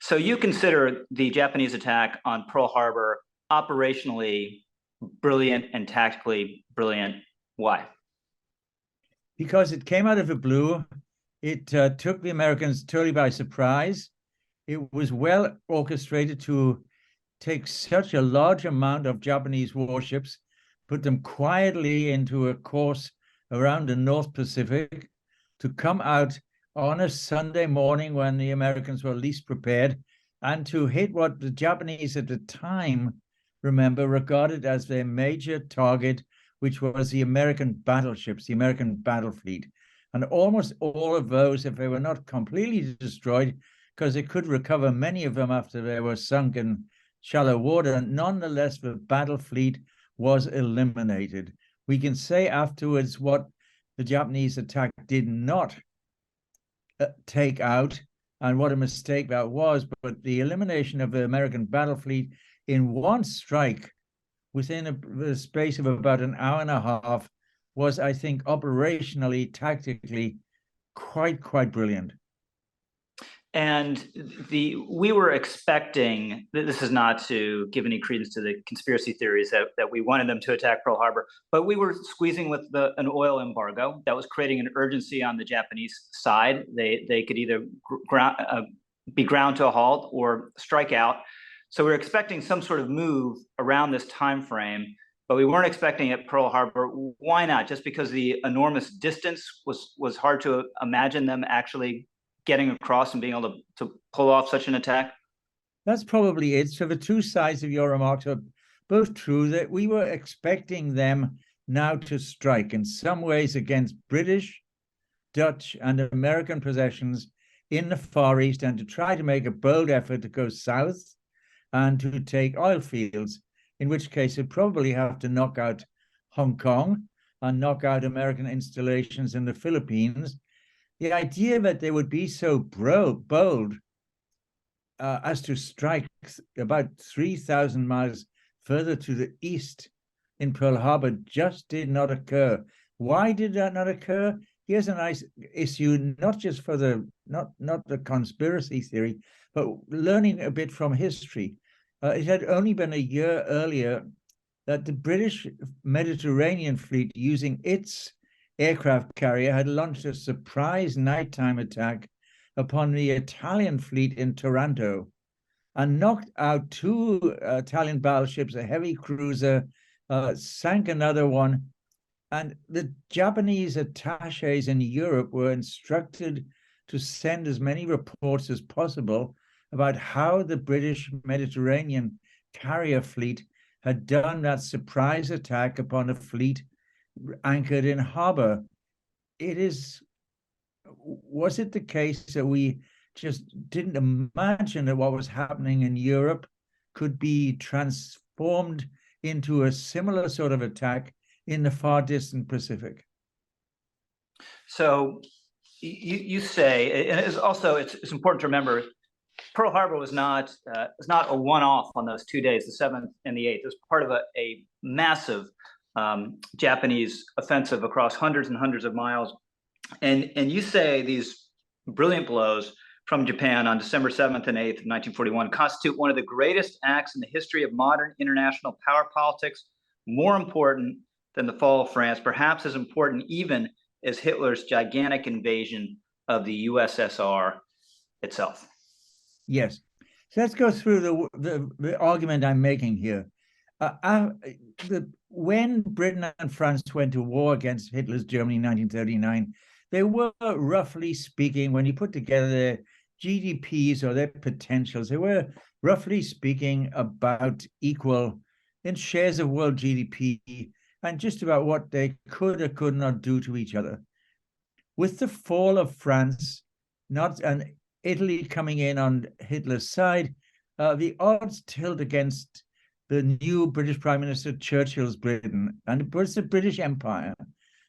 So you consider the Japanese attack on Pearl Harbor operationally brilliant and tactically brilliant. Why? Because it came out of the blue. It took the Americans totally by surprise. It was well orchestrated to take such a large amount of Japanese warships, put them quietly into a course around the North Pacific, to come out on a Sunday morning when the Americans were least prepared, and to hit what the Japanese at the time, remember, regarded as their major target, which was the American battleships, the American battle fleet. And almost all of those, if they were not completely destroyed, because they could recover many of them after they were sunk in shallow water, nonetheless, the battle fleet was eliminated. We can say afterwards what the Japanese attack did not take out and what a mistake that was, but the elimination of the American battle fleet in one strike within the space of about an hour and a half was, I think, operationally, tactically, quite brilliant. And we were expecting, this is not to give any credence to the conspiracy theories that we wanted them to attack Pearl Harbor, but we were squeezing with an oil embargo that was creating an urgency on the Japanese side. They could either be ground to a halt or strike out. So we were expecting some sort of move around this time frame, but we weren't expecting at Pearl Harbor. Why not? Just because the enormous distance was hard to imagine them actually getting across and being able to pull off such an attack? That's probably it. So the two sides of your remarks are both true, that we were expecting them now to strike in some ways against British, Dutch, and American possessions in the Far East, and to try to make a bold effort to go south and to take oil fields, in which case they'd probably have to knock out Hong Kong and knock out American installations in the Philippines. The idea that they would be so bold as to strike about 3,000 miles further to the east in Pearl Harbor just did not occur. Why did that not occur? Here's a nice issue, not just for not the conspiracy theory, but learning a bit from history. It had only been a year earlier that the British Mediterranean fleet, using its aircraft carrier, had launched a surprise nighttime attack upon the Italian fleet in Taranto and knocked out two Italian battleships, a heavy cruiser, sank another one. And the Japanese attaches in Europe were instructed to send as many reports as possible about how the British Mediterranean carrier fleet had done that surprise attack upon a fleet anchored in harbor. Was it the case that we just didn't imagine that what was happening in Europe could be transformed into a similar sort of attack in the far distant Pacific? So you say, and it's important to remember, Pearl Harbor was not a one-off on those 2 days, the 7th and the 8th. It was part of a massive Japanese offensive across hundreds and hundreds of miles. And you say these brilliant blows from Japan on December 7th and 8th of 1941 constitute one of the greatest acts in the history of modern international power politics, more important than the fall of France, perhaps as important even as Hitler's gigantic invasion of the USSR itself. Yes. So let's go through the argument I'm making here. When Britain and France went to war against Hitler's Germany in 1939, they were, roughly speaking, when you put together their GDPs or their potentials, they were, roughly speaking, about equal in shares of world GDP and just about what they could or could not do to each other. With the fall of France, and Italy coming in on Hitler's side, the odds tilt against the new British Prime Minister Churchill's Britain, and it was the British Empire.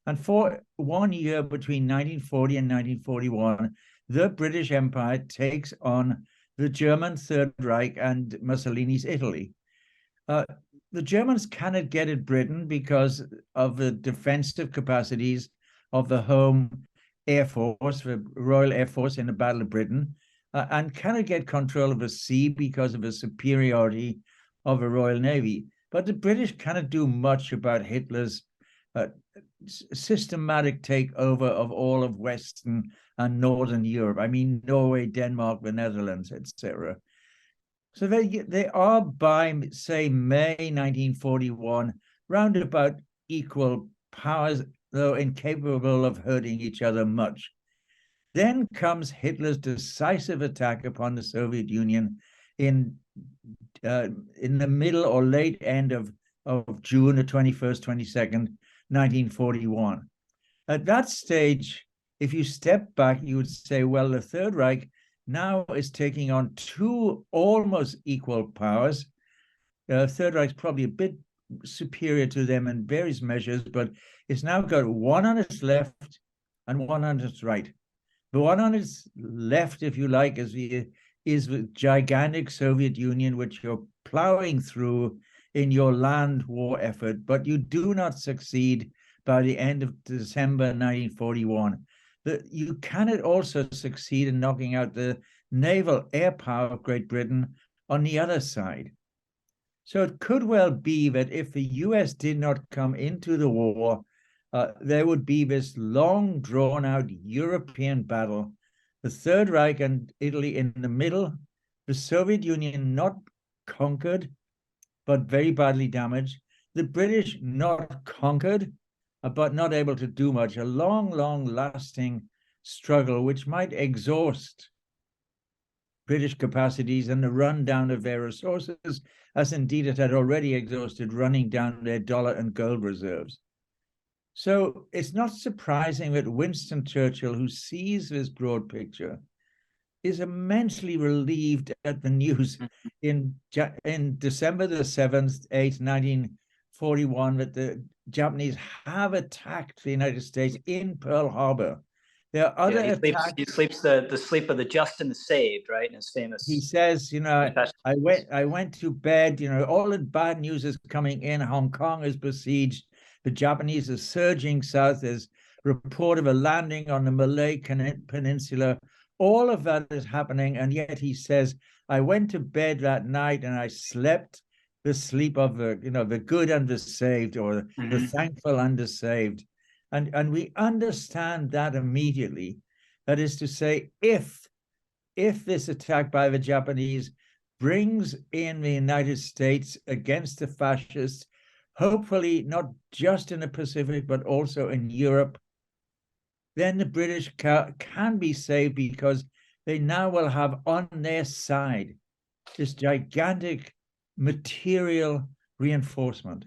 And for 1 year between 1940 and 1941, the British Empire takes on the German Third Reich and Mussolini's Italy. The Germans cannot get at Britain because of the defensive capacities of the home Air Force, the Royal Air Force in the Battle of Britain. and cannot get control of a sea because of a superiority of a Royal Navy. But the British cannot do much about Hitler's systematic takeover of all of Western and Northern Europe. I mean, Norway, Denmark, the Netherlands, etc. So they are, by, say, May 1941, round about equal powers, though incapable of hurting each other much. Then comes Hitler's decisive attack upon the Soviet Union in the middle or late end of June, the 21st, 22nd, 1941. At that stage, if you step back, you would say, well, the Third Reich now is taking on two almost equal powers. Third Reich is probably a bit superior to them in various measures, but it's now got one on its left and one on its right. The one on its left, if you like, is the gigantic Soviet Union, which you're plowing through in your land war effort, but you do not succeed by the end of December 1941. You cannot also succeed in knocking out the naval air power of Great Britain on the other side. So it could well be that if the US did not come into the war, there would be this long drawn-out European battle, the Third Reich and Italy in the middle, the Soviet Union not conquered, but very badly damaged, the British not conquered, but not able to do much, a long, long-lasting struggle which might exhaust British capacities and the rundown of their resources, as indeed it had already exhausted running down their dollar and gold reserves. So it's not surprising that Winston Churchill, who sees this broad picture, is immensely relieved at the news in December the 7th, 8th, 1941, that the Japanese have attacked the United States in Pearl Harbor. There are other attacks. He sleeps the sleep of the just and the saved, right? In his famous. He says, I went to bed, all the bad news is coming in. Hong Kong is besieged. The Japanese are surging south. There's report of a landing on the Malay Peninsula. All of that is happening, and yet he says, I went to bed that night and I slept the sleep of the good and the saved, or the thankful and the saved. And we understand that immediately. That is to say, if this attack by the Japanese brings in the United States against the fascists, hopefully not just in the Pacific, but also in Europe, then the British can be saved, because they now will have on their side this gigantic material reinforcement.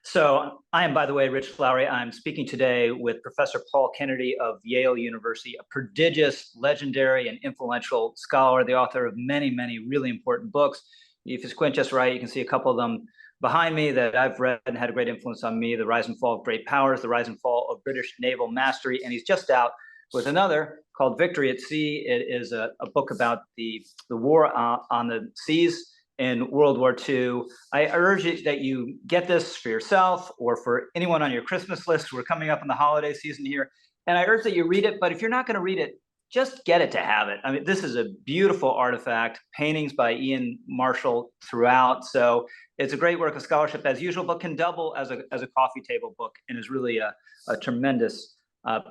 So I am, by the way, Rich Lowry. I'm speaking today with Professor Paul Kennedy of Yale University, a prodigious, legendary, and influential scholar, the author of many, many really important books. If you squint just right, you can see a couple of them behind me that I've read and had a great influence on me: The Rise and Fall of Great Powers, The Rise and Fall of British Naval Mastery. And he's just out with another called Victory at Sea. It is a book about the war on the seas in World War II. I urge that you get this for yourself or for anyone on your Christmas list. We're coming up on the holiday season here. And I urge that you read it, but if you're not going to read it, just get it to have it. I mean, this is a beautiful artifact, paintings by Ian Marshall throughout. So it's a great work of scholarship as usual, but can double as a coffee table book, and is really a tremendous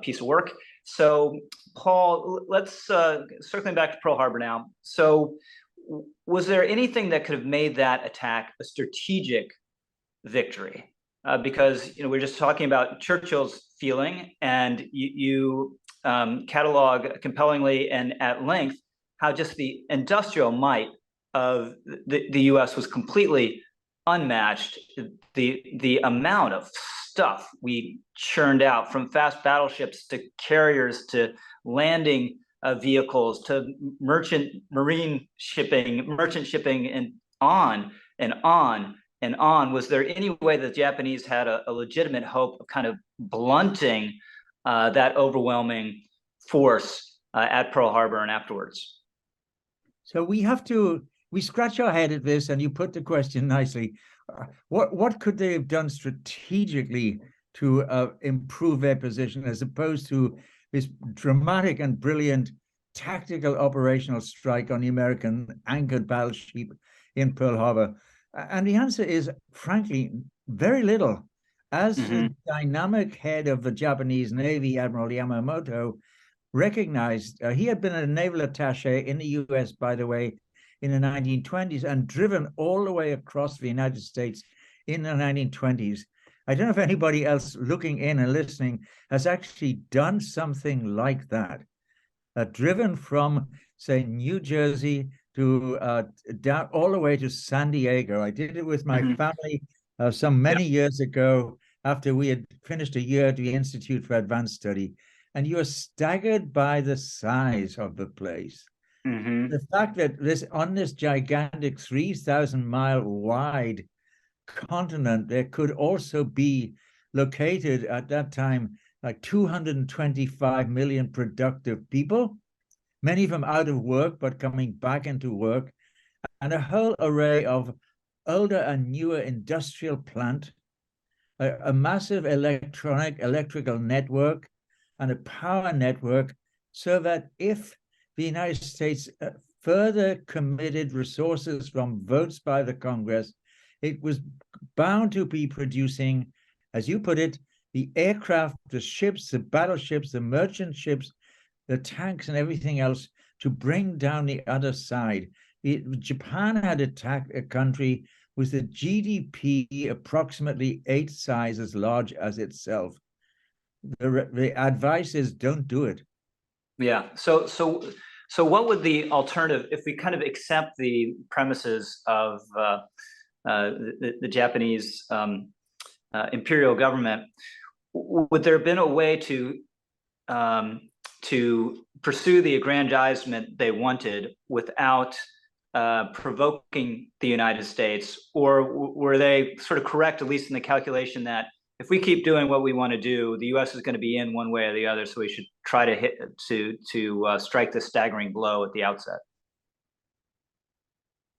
piece of work. So Paul, let's circling back to Pearl Harbor now. So was there anything that could have made that attack a strategic victory? Because we're just talking about Churchill's feeling, and you catalog compellingly and at length how just the industrial might of the U.S. was completely unmatched. The amount of stuff we churned out, from fast battleships to carriers to landing vehicles to merchant shipping, and on and on and on. Was there any way the Japanese had a legitimate hope of kind of blunting that overwhelming force at Pearl Harbor and afterwards? So we scratch our head at this, and you put the question nicely. What could they have done strategically to improve their position, as opposed to this dramatic and brilliant tactical operational strike on the American anchored battleship in Pearl Harbor? And the answer is, frankly, very little. As the dynamic head of the Japanese Navy, Admiral Yamamoto, recognized, he had been a naval attaché in the US, by the way, in the 1920s, and driven all the way across the United States in the 1920s. I don't know if anybody else looking in and listening has actually done something like that, driven from, say, New Jersey to down all the way to San Diego. I did it with my family some many years ago after we had finished a year at the Institute for Advanced Study. And you are staggered by the size of the place. The fact that on this gigantic 3,000-mile wide continent, there could also be located at that time like 225 million productive people, many of them out of work but coming back into work, and a whole array of older and newer industrial plant, a massive electrical network, and a power network, so that if the United States further committed resources from votes by the Congress, it was bound to be producing, as you put it, the aircraft, the ships, the battleships, the merchant ships, the tanks, and everything else to bring down the other side. Japan had attacked a country with a GDP approximately 8 times as large as itself. The advice is don't do it. Yeah. So what would the alternative, if we kind of accept the premises of the Japanese imperial government, would there have been a way to pursue the aggrandizement they wanted without provoking the United States, or were they sort of correct, at least in the calculation, that if we keep doing what we want to do, the U.S. is going to be in one way or the other, so we should try to strike this staggering blow at the outset?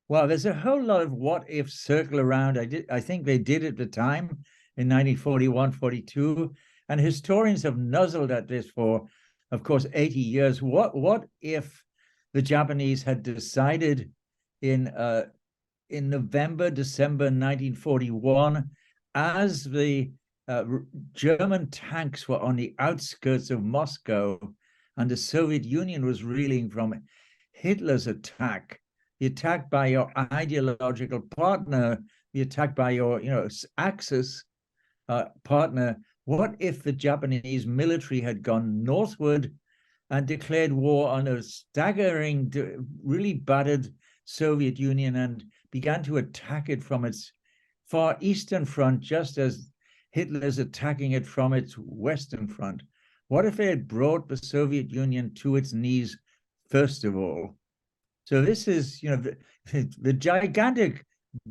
Well, there's a whole lot of what if circle around. I think they did at the time in 1941, 42, and historians have nuzzled at this for, of course, 80 years. What if the Japanese had decided in November, December 1941, as the German tanks were on the outskirts of Moscow and the Soviet Union was reeling from Hitler's attack, the attack by your ideological partner, the attack by your, Axis partner. What if the Japanese military had gone northward and declared war on a staggering, really battered Soviet Union and began to attack it from its far eastern front, just as Hitler's attacking it from its western front? What if they had brought the Soviet Union to its knees first of all? So this is, the gigantic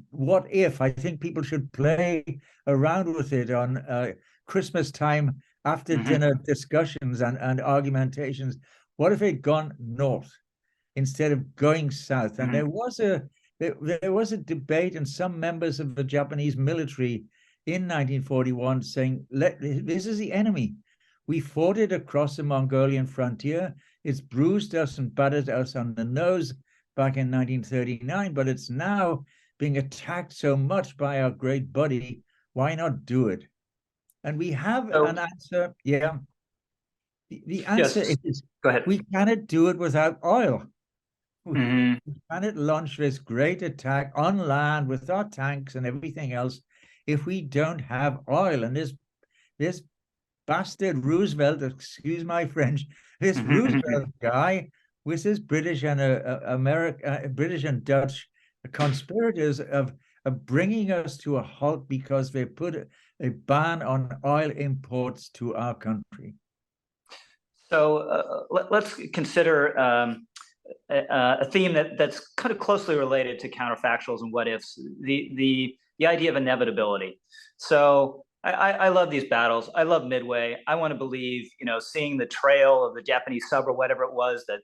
what if. I think people should play around with it on Christmas time, after dinner discussions and argumentations. What if they'd gone north instead of going south? And there was a debate, and some members of the Japanese military in 1941 saying, this is the enemy. We fought it across the Mongolian frontier. It's bruised us and battered us on the nose back in 1939, but it's now being attacked so much by our great buddy. Why not do it? And we have an answer. Yeah. The answer is, go ahead. We cannot do it without oil. We cannot launch this great attack on land with our tanks and everything else if we don't have oil. And this bastard Roosevelt, excuse my French, this Roosevelt guy with his British and British and Dutch conspirators of bringing us to a halt because they put a ban on oil imports to our country. So let's consider a theme that's kind of closely related to counterfactuals and what ifs, the idea of inevitability. So I love these battles. I love Midway. I want to believe, seeing the trail of the Japanese sub or whatever it was that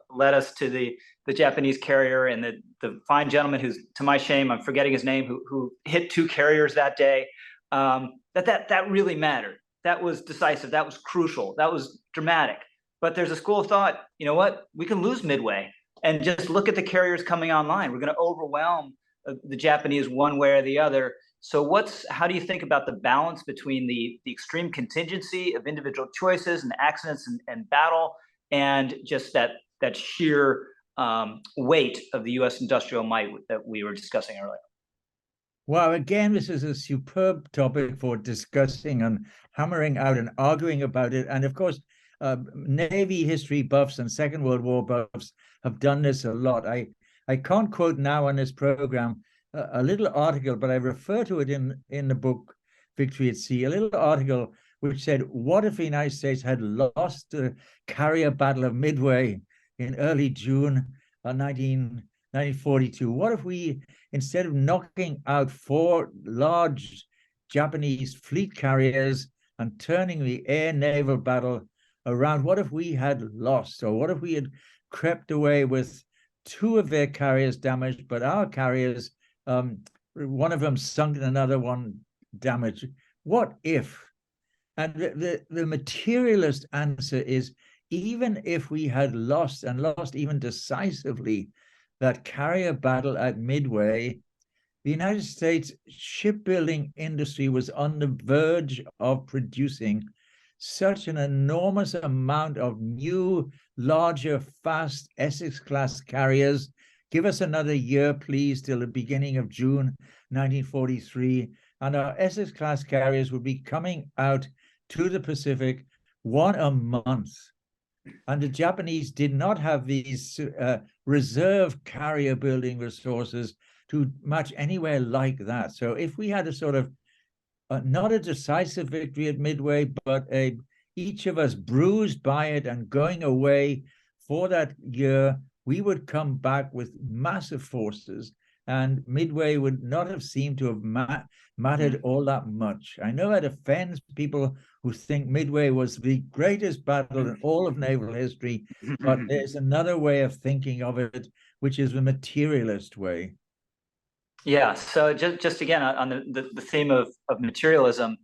led us to the Japanese carrier, and the fine gentleman who's, to my shame, I'm forgetting his name, who hit 2 carriers that day. That really mattered. That was decisive. That was crucial. That was dramatic. But there's a school of thought, you know what, we can lose Midway and just look at the carriers coming online. We're going to overwhelm the Japanese one way or the other. So how do you think about the balance between the extreme contingency of individual choices and accidents and battle, and just that sheer weight of the U.S. industrial might that we were discussing earlier? Well, again, this is a superb topic for discussing and hammering out and arguing about it. And of course, Navy history buffs and Second World War buffs have done this a lot. I can't quote now on this program a little article, but I refer to it in the book Victory at Sea, a little article which said, what if the United States had lost the carrier battle of Midway in early June 1942? What if we, instead of knocking out 4 large Japanese fleet carriers and turning the air-naval battle around, what if we had lost? Or what if we had crept away with 2 of their carriers damaged, but our carriers, one of them sunk and another one damaged? What if? And the materialist answer is, even if we had lost, and lost even decisively, that carrier battle at Midway, the United States shipbuilding industry was on the verge of producing such an enormous amount of new, larger, fast Essex-class carriers. Give us another year, please, till the beginning of June 1943, and our Essex-class carriers would be coming out to the Pacific 1 a month. And the Japanese did not have these reserve carrier building resources to match anywhere like that. So if we had a sort of, not a decisive victory at Midway, but each of us bruised by it and going away for that year, we would come back with massive forces, and Midway would not have seemed to have mattered all that much. I know it offends people who think Midway was the greatest battle in all of naval history, but there's another way of thinking of it, which is the materialist way. Yeah, so just again, on the theme of materialism,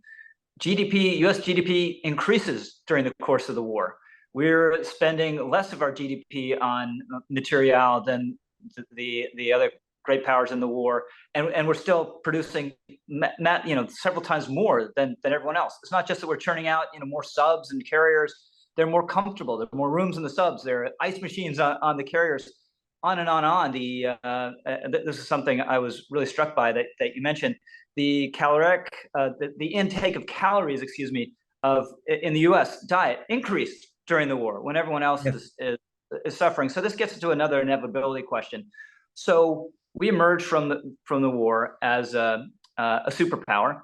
GDP, US GDP increases during the course of the war. We're spending less of our GDP on material than the other great powers in the war, and we're still producing several times more than everyone else. It's not just that we're churning out more subs and carriers. They're more comfortable. There are more rooms in the subs. There are ice machines on the carriers. On and on. This is something I was really struck by that you mentioned. The caloric, the intake of calories, in the U.S. diet increased during the war when everyone else is suffering. So this gets into another inevitability question. So we emerged from the war as a superpower.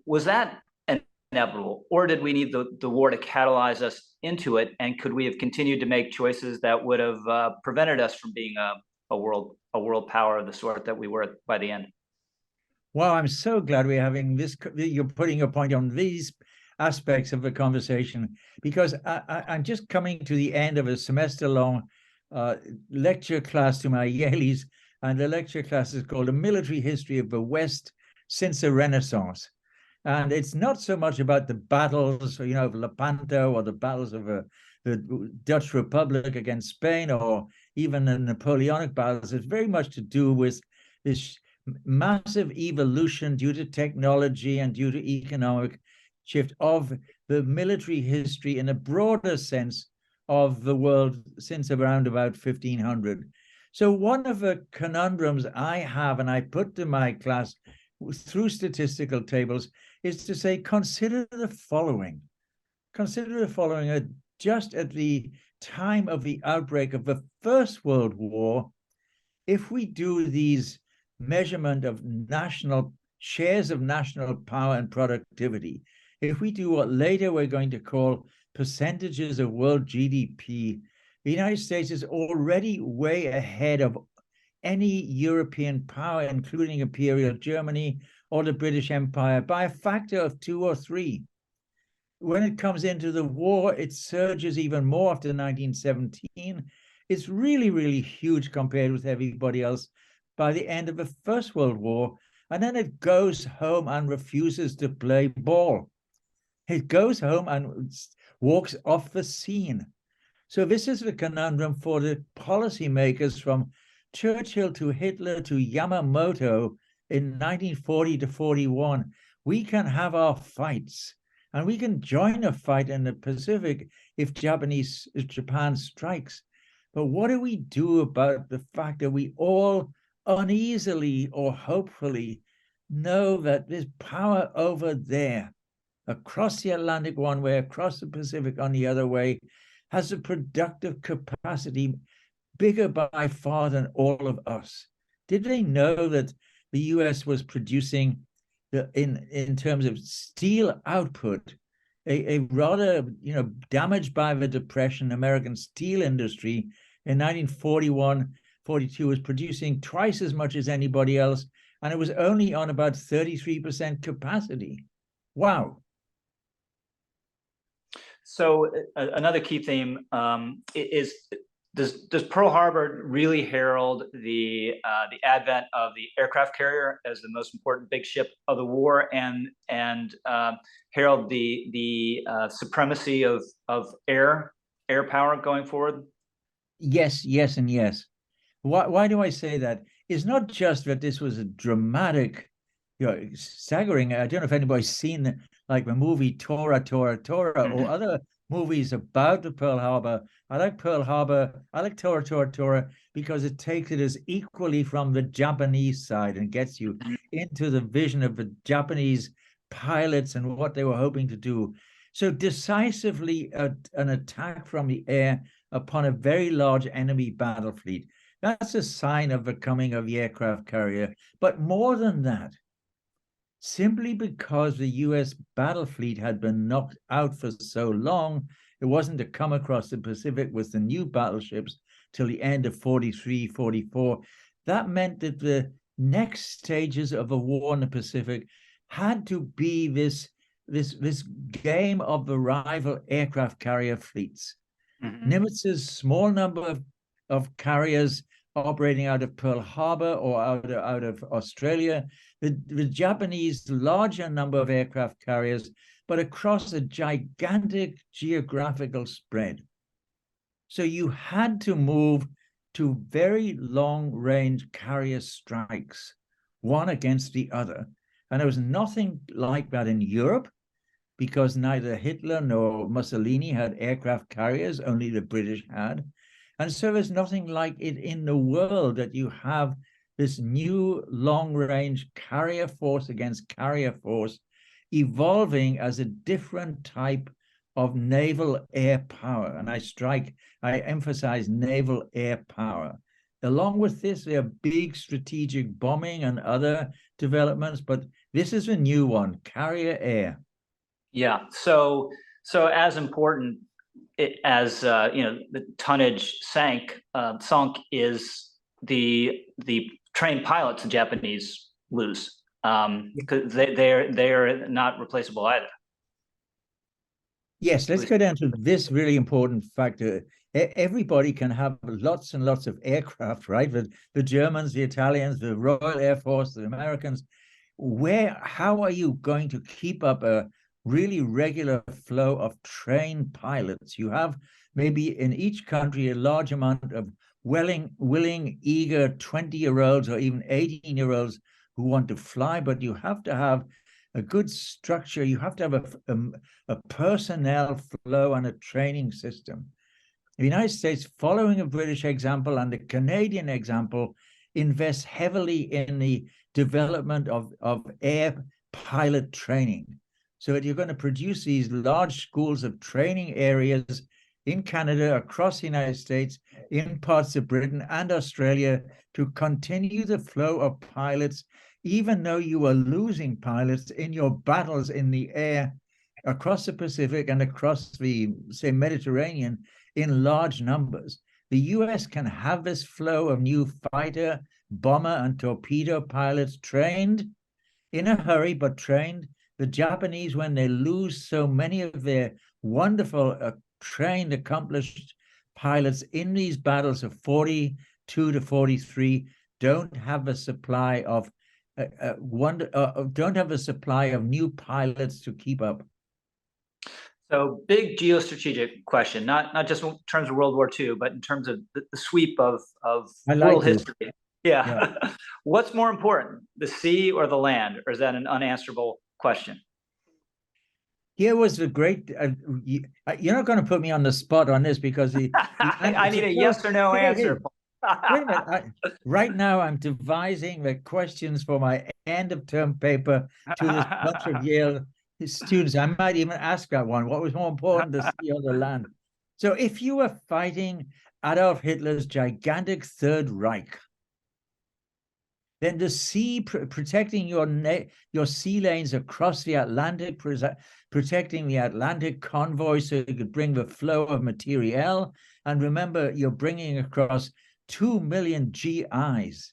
Was that inevitable, or did we need the war to catalyze us into it? And could we have continued to make choices that would have prevented us from being a world power of the sort that we were by the end? Well, I'm so glad we're having this. You're putting a point on these aspects of the conversation, because I'm just coming to the end of a semester-long lecture class to my Yaleys, and the lecture class is called A Military History of the West Since the Renaissance. And it's not so much about the battles, of Lepanto, or the battles of the Dutch Republic against Spain, or even the Napoleonic battles. It's very much to do with this massive evolution due to technology and due to economic shift of the military history in a broader sense of the world since around about 1500. So one of the conundrums I have, and I put to my class through statistical tables, is to say, consider the following. Consider the following. Just at the time of the outbreak of the First World War, if we do these measurement of national shares of national power and productivity, if we do what later we're going to call percentages of world GDP, the United States is already way ahead of any European power, including Imperial Germany or the British Empire, by a factor of 2 or 3. When it comes into the war, it surges even more after 1917. It's really, really huge compared with everybody else by the end of the First World War. And then it goes home and refuses to play ball. It goes home and walks off the scene. So this is the conundrum for the policymakers from Churchill to Hitler to Yamamoto in 1940 to 41. We can have our fights, and we can join a fight in the Pacific if Japan strikes. But what do we do about the fact that we all uneasily or hopefully know that there's power over there, across the Atlantic one way, across the Pacific on the other way, has a productive capacity bigger by far than all of us? Did they know that the US was producing, in terms of steel output, a rather damaged by the Depression American steel industry in 1941, 42 was producing twice as much as anybody else, and it was only on about 33% capacity. Wow. So another key theme is, does Pearl Harbor really herald the advent of the aircraft carrier as the most important big ship of the war, and herald the supremacy of air power going forward? Yes, yes, and yes. Why do I say that? It's not just that this was a dramatic, staggering. I don't know if anybody's seen like the movie Tora, Tora, Tora, or other movies about the Pearl Harbor. I like Pearl Harbor. I like Tora, Tora, Tora because it takes it as equally from the Japanese side and gets you into the vision of the Japanese pilots and what they were hoping to do. So decisively, an attack from the air upon a very large enemy battle fleet. That's a sign of the coming of the aircraft carrier. But more than that, simply because the US battle fleet had been knocked out for so long, it wasn't to come across the Pacific with the new battleships till the end of 43, 44. That meant that the next stages of a war in the Pacific had to be this game of the rival aircraft carrier fleets. Nimitz's small number of carriers operating out of Pearl Harbor or out of Australia, the Japanese larger number of aircraft carriers, but across a gigantic geographical spread. So you had to move to very long-range carrier strikes, one against the other. And there was nothing like that in Europe, because neither Hitler nor Mussolini had aircraft carriers, only the British had. And so there's nothing like it in the world, that you have this new long-range carrier force against carrier force evolving as a different type of naval air power. And I emphasize naval air power. Along with this, there are big strategic bombing and other developments, but this is a new one, carrier air. Yeah. So as important as the tonnage sunk is the trained pilots the Japanese lose, because they're not replaceable either. Yes, let's go down to this really important factor. Everybody can have lots and lots of aircraft, right? The Germans, the Italians, the Royal Air Force, the Americans. How are you going to keep up a really regular flow of trained pilots? You have maybe in each country a large amount of willing, eager 20-year-olds or even 18-year-olds who want to fly, but you have to have a good structure. You have to have a personnel flow and a training system. The United States, following a British example and a Canadian example, invests heavily in the development of air pilot training, so that you're going to produce these large schools of training areas in Canada, across the United States, in parts of Britain and Australia, to continue the flow of pilots, even though you are losing pilots in your battles in the air across the Pacific and across the, say, Mediterranean in large numbers. The US can have this flow of new fighter, bomber, and torpedo pilots trained in a hurry, but trained. The Japanese, when they lose so many of their wonderful, trained, accomplished pilots in these battles of 42 to 43, don't have a supply of new pilots to keep up. So big geostrategic question, not just in terms of World War II, but in terms of the sweep of I like world this. history. Yeah. Yeah. What's more important, the sea or the land? Or is that an unanswerable question? Here was the great. You're not going to put me on the spot on this because I need a suppose, yes or no hey, hey, answer. wait a minute. Right now, I'm devising the questions for my end of term paper to this bunch of Yale students. I might even ask that one. What was more important, the sea or the land? So, if you were fighting Adolf Hitler's gigantic Third Reich, then the sea protecting your sea lanes across the Atlantic, protecting the Atlantic convoy so you could bring the flow of materiel. And remember, you're bringing across 2 million GIs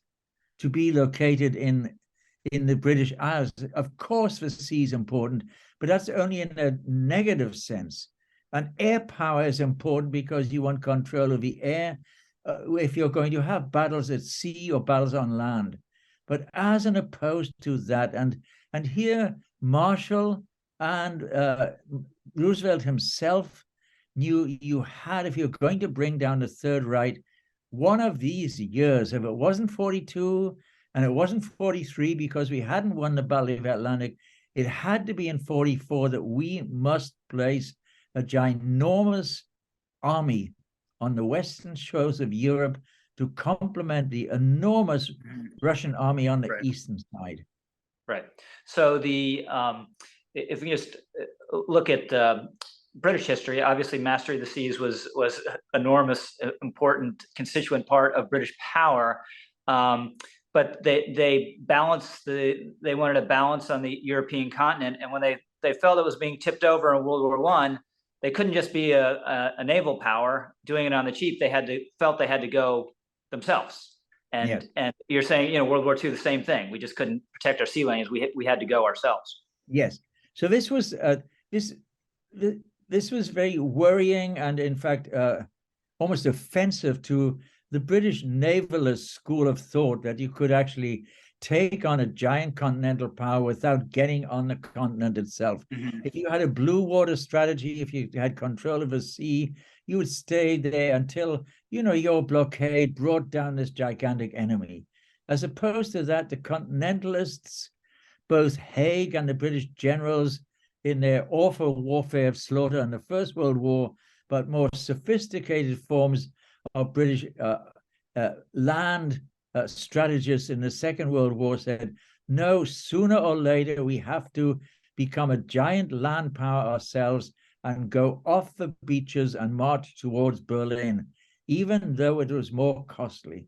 to be located in the British Isles. Of course, the sea is important, but that's only in a negative sense. And air power is important because you want control of the air if you're going to have battles at sea or battles on land. But as an opposed to that, and here Marshall and Roosevelt himself knew you had, if you're going to bring down the Third Reich, one of these years, if it wasn't 42 and it wasn't 43 because we hadn't won the Battle of the Atlantic, it had to be in 44 that we must place a ginormous army on the western shores of Europe to complement the enormous Russian army on the eastern side. Right. So if we just look at British history, obviously mastery of the seas was enormous, important constituent part of British power. But they wanted a balance on the European continent, and when they felt it was being tipped over in World War I, they couldn't just be a naval power doing it on the cheap. Felt they had to go themselves. And you're saying, World War II, the same thing. We just couldn't protect our sea lanes. We had to go ourselves. Yes. So this was this was very worrying and, in fact, almost offensive to the British navalist school of thought that you could actually take on a giant continental power without getting on the continent itself. Mm-hmm. If you had a blue water strategy, if you had control of the sea, you would stay there until, your blockade brought down this gigantic enemy. As opposed to that, the continentalists, both Haig and the British generals, in their awful warfare of slaughter in the First World War, but more sophisticated forms of British land strategists in the Second World War, said, no, sooner or later we have to become a giant land power ourselves and go off the beaches and march towards Berlin, even though it was more costly.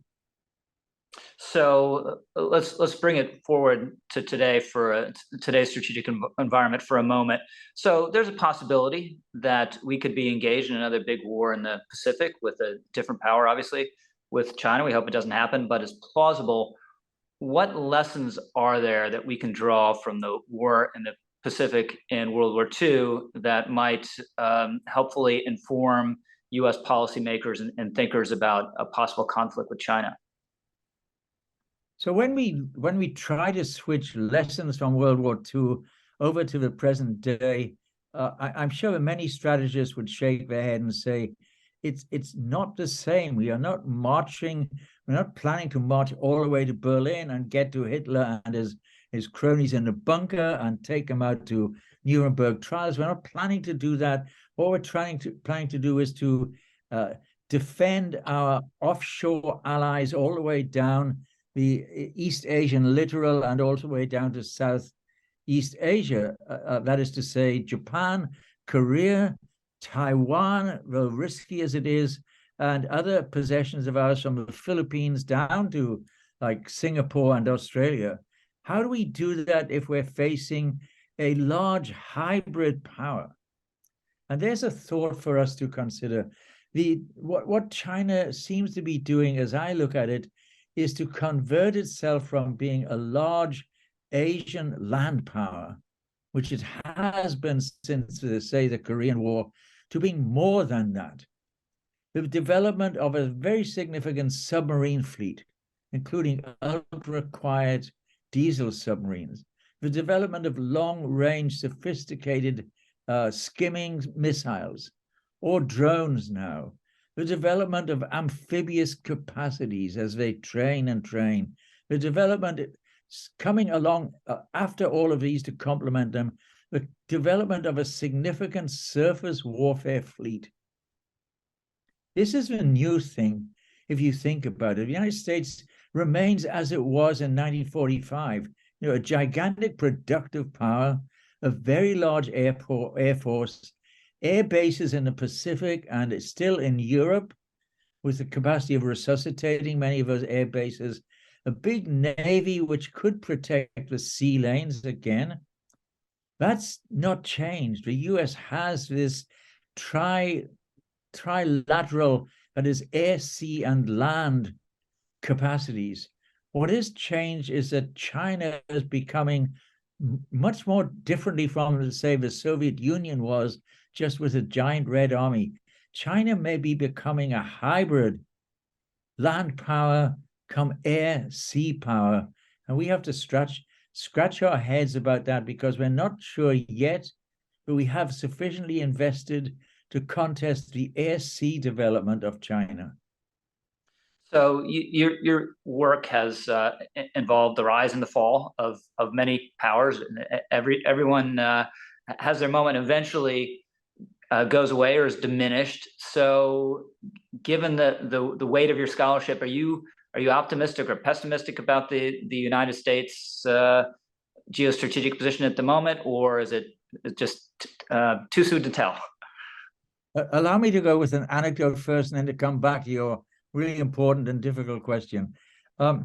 So let's bring it forward to today for today's strategic environment for a moment. So there's a possibility that we could be engaged in another big war in the Pacific with a different power, obviously, with China. We hope it doesn't happen, but it's plausible. What lessons are there that we can draw from the war in the Pacific in World War II that might helpfully inform U.S. policymakers and thinkers about a possible conflict with China? So when we try to switch lessons from World War II over to the present day, I'm sure many strategists would shake their head and say, it's not the same. We are not marching. We're not planning to march all the way to Berlin and get to Hitler and his cronies in the bunker and take them out to Nuremberg trials. We're not planning to do that. What we're planning to do is to defend our offshore allies all the way down the East Asian littoral and all the way down to Southeast Asia. That is to say, Japan, Korea, Taiwan, though risky as it is, and other possessions of ours from the Philippines down to like Singapore and Australia. How do we do that if we're facing a large hybrid power? And there's a thought for us to consider. What China seems to be doing, as I look at it, is to convert itself from being a large Asian land power, which it has been since, say, the Korean War, to being more than that. The development of a very significant submarine fleet, including ultra-quiet diesel submarines, the development of long-range sophisticated skimming missiles or drones now, the development of amphibious capacities as they train and train, the development coming along after all of these to complement them, the development of a significant surface warfare fleet. This is a new thing, if you think about it. The United States remains as it was in 1945, a gigantic productive power, a very large air force, air bases in the Pacific, and it's still in Europe with the capacity of resuscitating many of those air bases, a big navy which could protect the sea lanes again. That's not changed. The US has this trilateral, that is air, sea, and land capacities. What has changed is that China is becoming much more differently from, say, the Soviet Union was, just with a giant red army. China may be becoming a hybrid land power come air, sea power. And we have to scratch our heads about that, because we're not sure yet that we have sufficiently invested to contest the air-sea development of China. So your work has involved the rise and the fall of many powers. Everyone has their moment, eventually goes away or is diminished. So given the weight of your scholarship, are you optimistic or pessimistic about the United States geostrategic position at the moment, or is it just too soon to tell? Allow me to go with an anecdote first, and then to come back to your really important and difficult question. A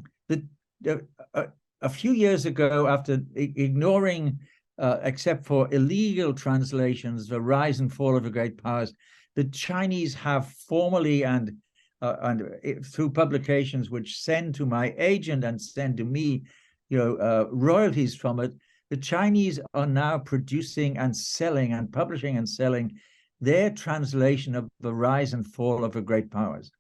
few years ago, after ignoring, except for illegal translations, the rise and fall of the great powers, the Chinese have formally and through publications which send to my agent and send to me, royalties from it, the Chinese are now producing and selling and publishing and selling their translation of the rise and fall of the great powers.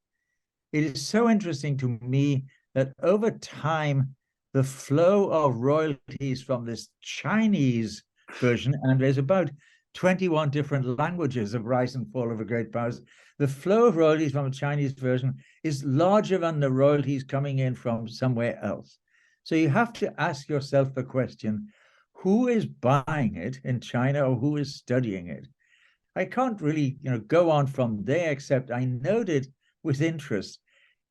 It is so interesting to me that over time, the flow of royalties from this Chinese version, and there's about 21 different languages of rise and fall of the great powers, the flow of royalties from the Chinese version is larger than the royalties coming in from somewhere else. So you have to ask yourself the question, who is buying it in China, or who is studying it? I can't really, go on from there, except I noted with interest,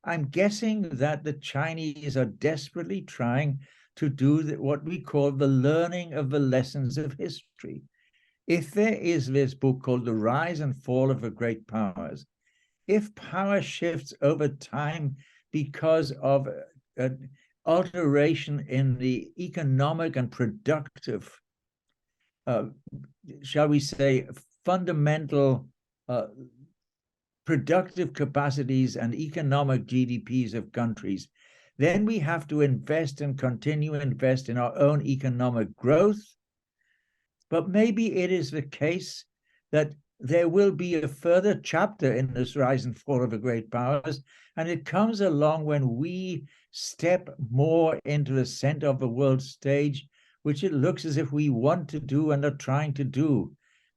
I'm guessing that the Chinese are desperately trying to do what we call the learning of the lessons of history. If there is this book called The Rise and Fall of the Great Powers, if power shifts over time because of an alteration in the economic and productive, shall we say, fundamental productive capacities and economic GDPs of countries, then we have to invest and continue to invest in our own economic growth. But maybe it is the case that there will be a further chapter in this rise and fall of the great powers, and it comes along when we step more into the center of the world stage, which it looks as if we want to do and are trying to do.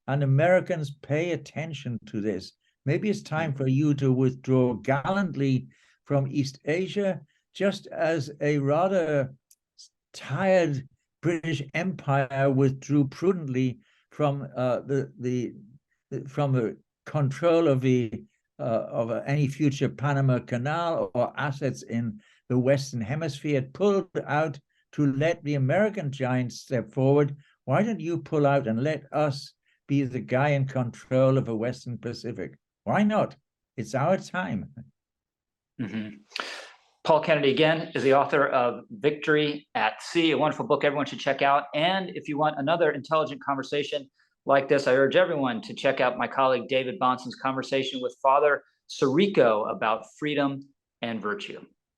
And Americans pay attention to this. Maybe it's time for you to withdraw gallantly from East Asia, just as a rather tired British Empire withdrew prudently from the control of any future Panama Canal or assets in the Western Hemisphere. It pulled out to let the American giants step forward. Why don't you pull out and let us be the guy in control of the Western Pacific? Why not? It's our time. Mm-hmm. Paul Kennedy, again, is the author of Victory at Sea, a wonderful book everyone should check out. And if you want another intelligent conversation like this, I urge everyone to check out my colleague David Bonson's conversation with Father Sirico about freedom and virtue.